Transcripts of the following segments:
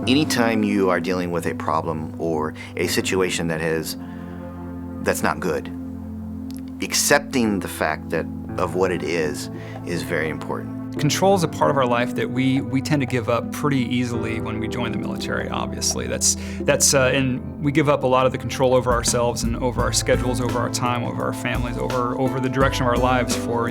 Anytime you are dealing with a problem or a situation that's not good, accepting the fact of what it is very important. Control is a part of our life that we tend to give up pretty easily when we join the military, obviously. And we give up a lot of the control over ourselves and over our schedules, over our time, over our families, over the direction of our lives for,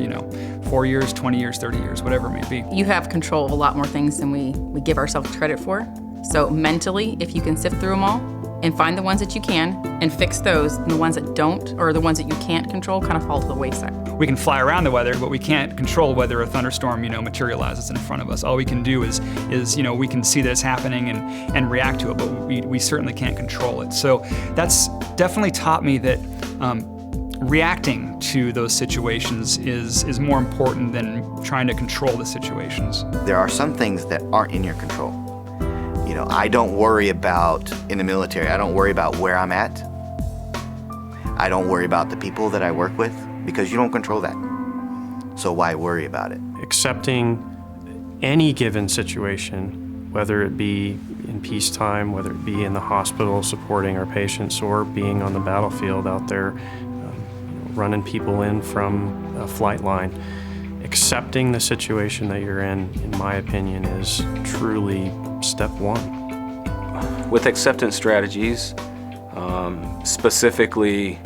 4 years, 20 years, 30 years, whatever it may be. You have control of a lot more things than we give ourselves credit for. So mentally, if you can sift through them all and find the ones that you can and fix those, and the ones that don't, or the ones that you can't control, kind of fall to the wayside. We can fly around the weather, but we can't control whether a thunderstorm, materializes in front of us. All we can do is we can see that it's happening and react to it, but we certainly can't control it. So that's definitely taught me that reacting to those situations is more important than trying to control the situations. There are some things that aren't in your control. I don't worry about, in the military, I don't worry about where I'm at. I don't worry about the people that I work with, because you don't control that. So why worry about it? Accepting any given situation, whether it be in peacetime, whether it be in the hospital supporting our patients, or being on the battlefield out there running people in from a flight line. Accepting the situation that you're in my opinion, is truly step one. With acceptance strategies, specifically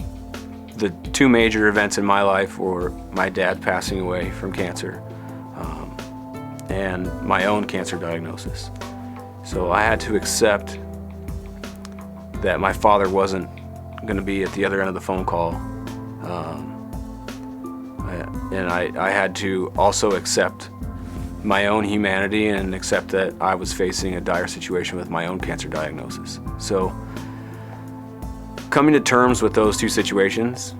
the two major events in my life were my dad passing away from cancer and my own cancer diagnosis. So I had to accept that my father wasn't going to be at the other end of the phone call. And I had to also accept my own humanity and accept that I was facing a dire situation with my own cancer diagnosis. So coming to terms with those two situations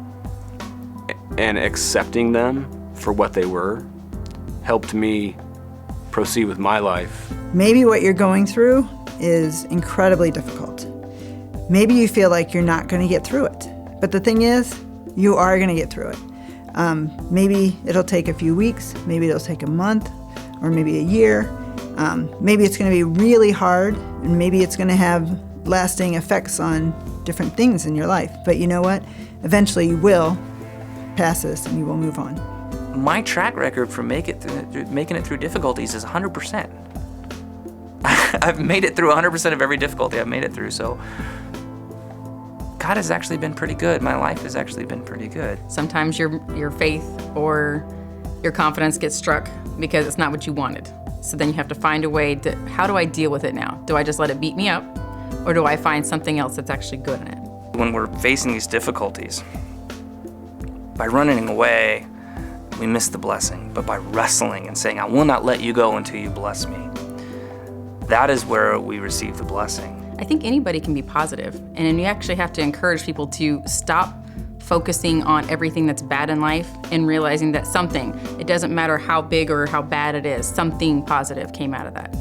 and accepting them for what they were helped me proceed with my life. Maybe what you're going through is incredibly difficult. Maybe you feel like you're not going to get through it. But the thing is, you are going to get through it. Maybe it'll take a few weeks, maybe it'll take a month, or maybe a year. Maybe it's going to be really hard, and maybe it's going to have lasting effects on different things in your life. But you know what? Eventually you will pass this and you will move on. My track record for making it through difficulties is 100%. I've made it through 100% of every difficulty I've made it through, so God has actually been pretty good. My life has actually been pretty good. Sometimes your faith or your confidence gets struck because it's not what you wanted. So then you have to find a way to, how do I deal with it now? Do I just let it beat me up? Or do I find something else that's actually good in it? When we're facing these difficulties, by running away, we miss the blessing. But by wrestling and saying, I will not let you go until you bless me, that is where we receive the blessing. I think anybody can be positive, and you actually have to encourage people to stop focusing on everything that's bad in life and realizing that it doesn't matter how big or how bad it is, something positive came out of that.